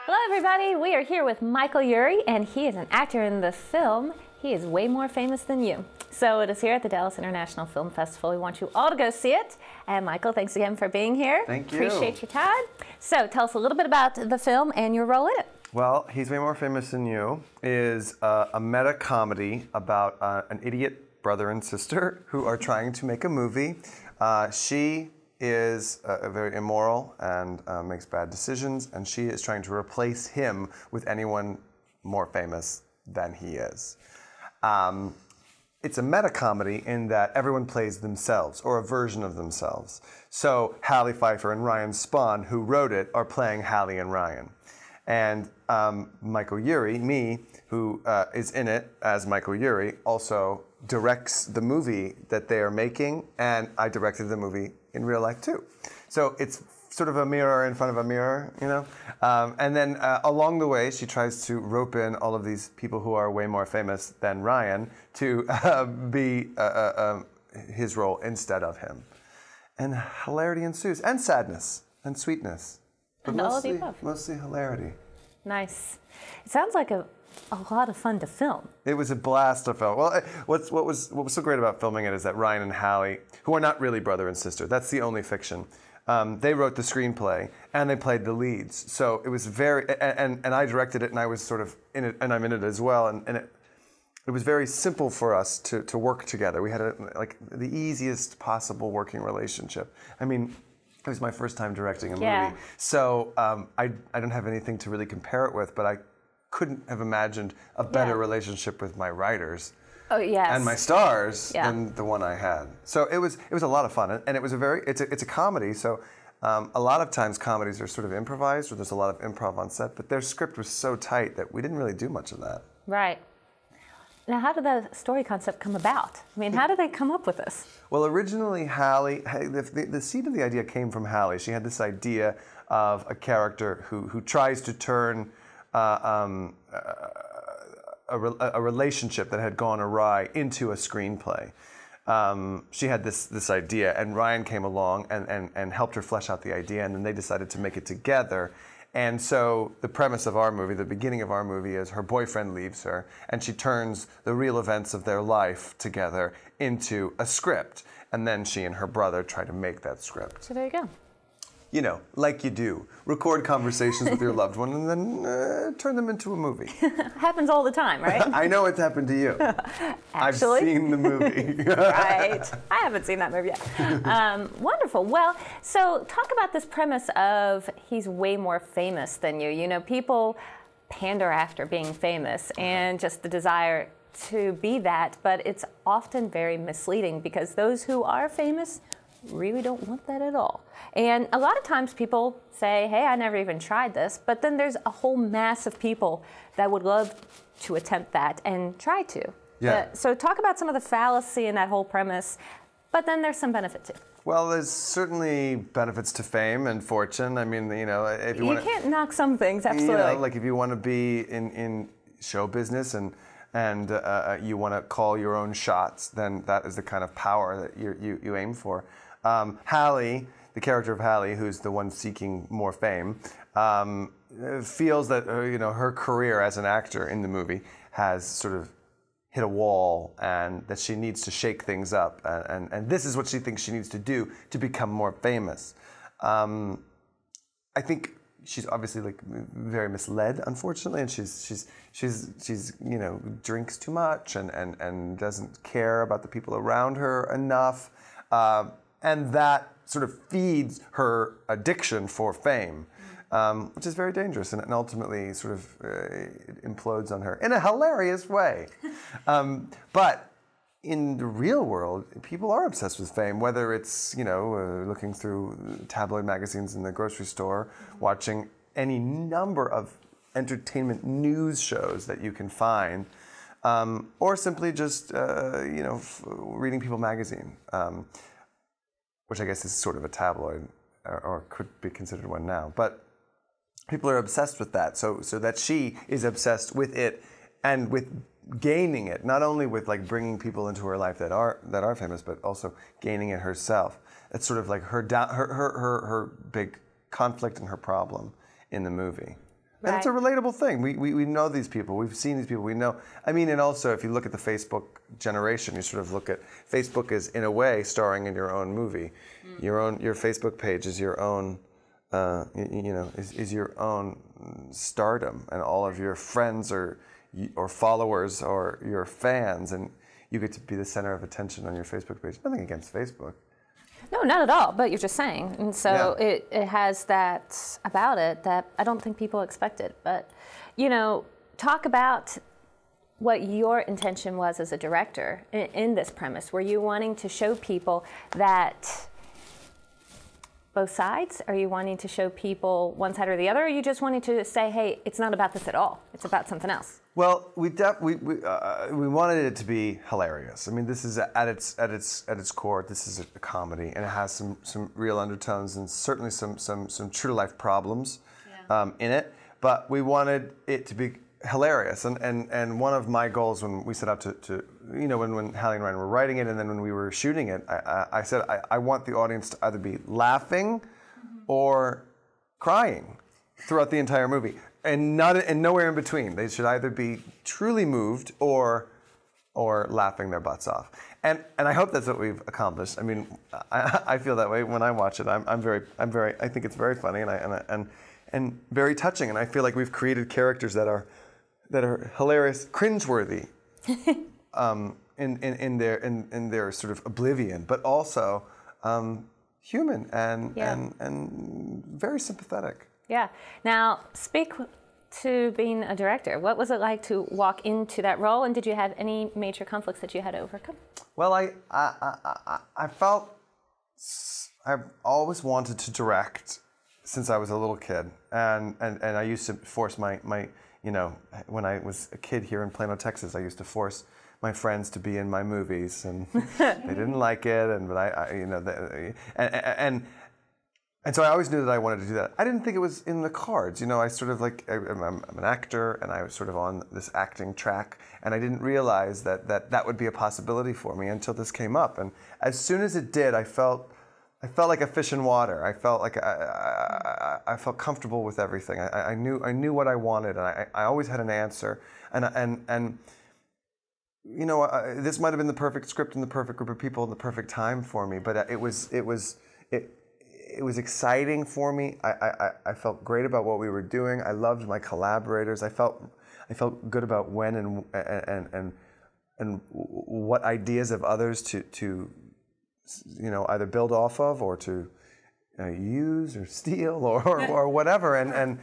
Hello everybody, we are here with Michael Urie, and he is an actor in the film He Is Way More Famous Than You. So it is here at the Dallas International Film Festival. We want you all to go see it. And Michael, thanks again for being here. Thank you. Appreciate your time. So tell us a little bit about the film and your role in it. Well, He's Way More Famous Than You is a meta comedy about an idiot brother and sister who are trying to make a movie. She is very immoral and makes bad decisions, and she is trying to replace him with anyone more famous than he is. It's a meta comedy in that everyone plays themselves or a version of themselves. So Hallie Pfeiffer and Ryan Spahn, who wrote it, are playing Hallie and Ryan. And Michael Urie, me, who is in it as Michael Urie, also directs the movie that they are making, and I directed the movie in real life too. So it's sort of a mirror in front of a mirror, you know? And then along the way, she tries to rope in all of these people who are way more famous than Ryan to be his role instead of him. And hilarity ensues, and sadness, and sweetness. But And all of the above. Mostly hilarity. Nice. It sounds like a lot of fun to film. It was a blast to film. Well, what was so great about filming it is that Ryan and Hallie, who are not really brother and sister, that's the only fiction. They wrote the screenplay and they played the leads. So it was very, and I directed it, and I was sort of in it, and I'm in it as well. And it was very simple for us to work together. We had like the easiest possible working relationship. I mean, it was my first time directing a movie, so I don't have anything to really compare it with, but I couldn't have imagined a better relationship with my writers and my stars than the one I had. So it was a lot of fun, and it was it's a comedy. So a lot of times comedies are sort of improvised, or there's a lot of improv on set, but their script was so tight that we didn't really do much of that. Right. Now, how did the story concept come about? I mean, how did they come up with this? Well, originally, Hallie, the seed of the idea came from Hallie. She had this idea of a character who tries to turn a relationship that had gone awry into a screenplay. She had this idea, and Ryan came along and helped her flesh out the idea, and then they decided to make it together. And so the premise of our movie, the beginning of our movie, is her boyfriend leaves her, and she turns the real events of their life together into a script. And then she and her brother try to make that script. So there you go. You know, like you do. Record conversations with your loved one and then turn them into a movie. Happens all the time, right? I know it's happened to you. Actually? I've seen the movie. Right. I haven't seen that movie yet. Wonderful. Well, so talk about this premise of he's way more famous than you. You know, people pander after being famous and just the desire to be that, but it's often very misleading because those who are famous really don't want that at all. And a lot of times people say, hey, I never even tried this, but then there's a whole mass of people that would love to attempt that and try to. Yeah. So talk about some of the fallacy in that whole premise, but then there's some benefit too. Well, there's certainly benefits to fame and fortune. I mean, you know, if you want to... can't knock some things, absolutely. You know, like if you want to be in show business and you want to call your own shots, then that is the kind of power that you aim for. Hallie, the character of Hallie, who's the one seeking more fame, feels that you know, her career as an actor in the movie has sort of hit a wall, and that she needs to shake things up, and this is what she thinks she needs to do to become more famous. I think she's obviously like very misled, unfortunately, and she's you know, drinks too much and doesn't care about the people around her enough. And that sort of feeds her addiction for fame, which is very dangerous, and ultimately sort of it implodes on her in a hilarious way. But in the real world, people are obsessed with fame, whether it's, you know, looking through tabloid magazines in the grocery store, watching any number of entertainment news shows that you can find, or simply just, you know, reading People magazine. Which I guess is sort of a tabloid, or could be considered one now. But people are obsessed with that, so that she is obsessed with it and with gaining it, not only with like bringing people into her life that are famous, but also gaining it herself. It's sort of like her big conflict and her problem in the movie. And it's a relatable thing. We know these people. We've seen these people. We know. I mean, and also if you look at the Facebook generation, you sort of look at Facebook is in a way starring in your own movie. Your Facebook page is your own, is your own stardom, and all of your friends or followers or your fans, and you get to be the center of attention on your Facebook page. Nothing against Facebook. No, not at all, but you're just saying. And so it has that about it that I don't think people expected. But, talk about what your intention was as a director in this premise. Were you wanting to show people that both sides? Are you wanting to show people one side or the other? Or are you just wanting to say, hey, it's not about this at all. It's about something else? Well, we wanted it to be hilarious. I mean, this is at its core. This is a comedy, and it has some real undertones and certainly some true to life problems in it. But we wanted it to be hilarious, and one of my goals when we set out to when Hallie and Ryan were writing it, and then when we were shooting it, I said I want the audience to either be laughing or crying throughout the entire movie. And nowhere in between. They should either be truly moved or laughing their butts off. And I hope that's what we've accomplished. I mean, I feel that way when I watch it. I think it's very funny and very touching. And I feel like we've created characters that are hilarious, cringeworthy, in their sort of oblivion, but also human and very sympathetic. Yeah. Now, speak to being a director. What was it like to walk into that role, and did you have any major conflicts that you had to overcome? Well, I felt I've always wanted to direct since I was a little kid, and I used to force my when I was a kid here in Plano, Texas, I used to force my friends to be in my movies, and they didn't like it, and so I always knew that I wanted to do that. I didn't think it was in the cards. I sort of I'm an actor, and I was sort of on this acting track, and I didn't realize that would be a possibility for me until this came up. And as soon as it did, I felt like a fish in water. I felt like I felt comfortable with everything. I knew what I wanted, and I always had an answer. And this might have been the perfect script and the perfect group of people and the perfect time for me, but it was exciting for me. I felt great about what we were doing. I loved my collaborators. I felt good about when and what ideas of others to either build off of or to use or steal or whatever. And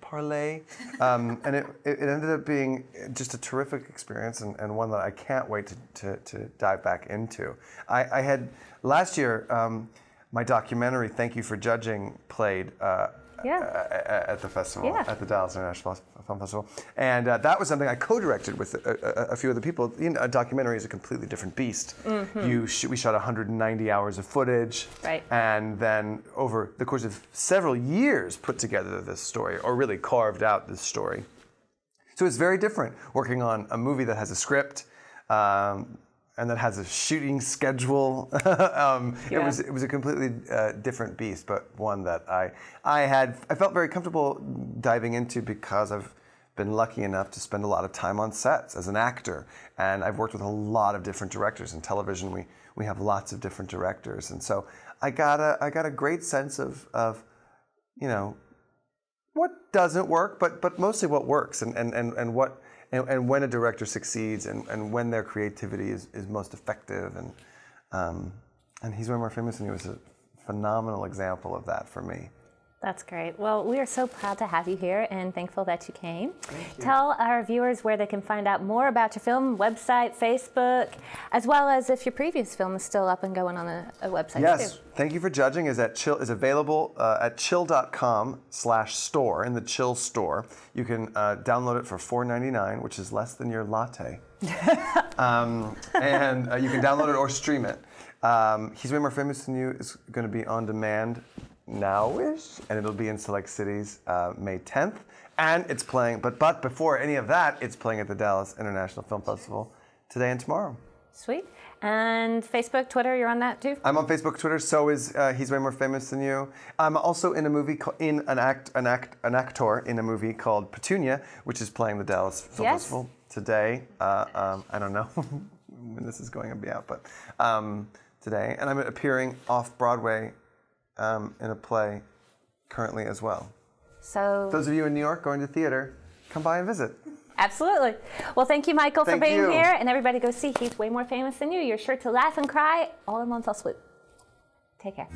parlay. And it ended up being just a terrific experience and one that I can't wait to dive back into. I had last year. My documentary, Thank You for Judging, played at the festival, at the Dallas International Film Festival. And that was something I co-directed with a few other people. A documentary is a completely different beast. Mm-hmm. We shot 190 hours of footage, and then over the course of several years put together this story, or really carved out this story. So it's very different working on a movie that has a script, and that has a shooting schedule. It was a completely different beast, but one that I felt very comfortable diving into because I've been lucky enough to spend a lot of time on sets as an actor, and I've worked with a lot of different directors. In television, we have lots of different directors, and so I got a great sense of what doesn't work, but mostly what works, and what. And when a director succeeds, and when their creativity is most effective, and he's way more famous than he was a phenomenal example of that for me. That's great. Well, we are so proud to have you here and thankful that you came. Thank you. Tell our viewers where they can find out more about your film, website, Facebook, as well as if your previous film is still up and going on a website. Yes. Too. Thank You for Judging is available at chill.com/store in the Chill store. You can download it for $4.99, which is less than your latte. And you can download it or stream it. He's Way More Famous Than You is going to be on demand now-ish, and it'll be in select cities May 10th. And it's playing, but before any of that, it's playing at the Dallas International Film Festival today and tomorrow. Sweet. And Facebook, Twitter, you're on that too? I'm on Facebook, Twitter. So is He's Way More Famous Than You. I'm also in a movie, an actor in a movie called Petunia, which is playing the Dallas Film Festival today. I don't know when this is going to be out, but today. And I'm appearing off Broadway in a play currently as well. So those of you in New York going to theater, come by and visit. Absolutely. Well, thank you, Michael, for being you. here. And everybody go see He's Way More Famous Than You. You're sure to laugh and cry all in one fell swoop. Take care.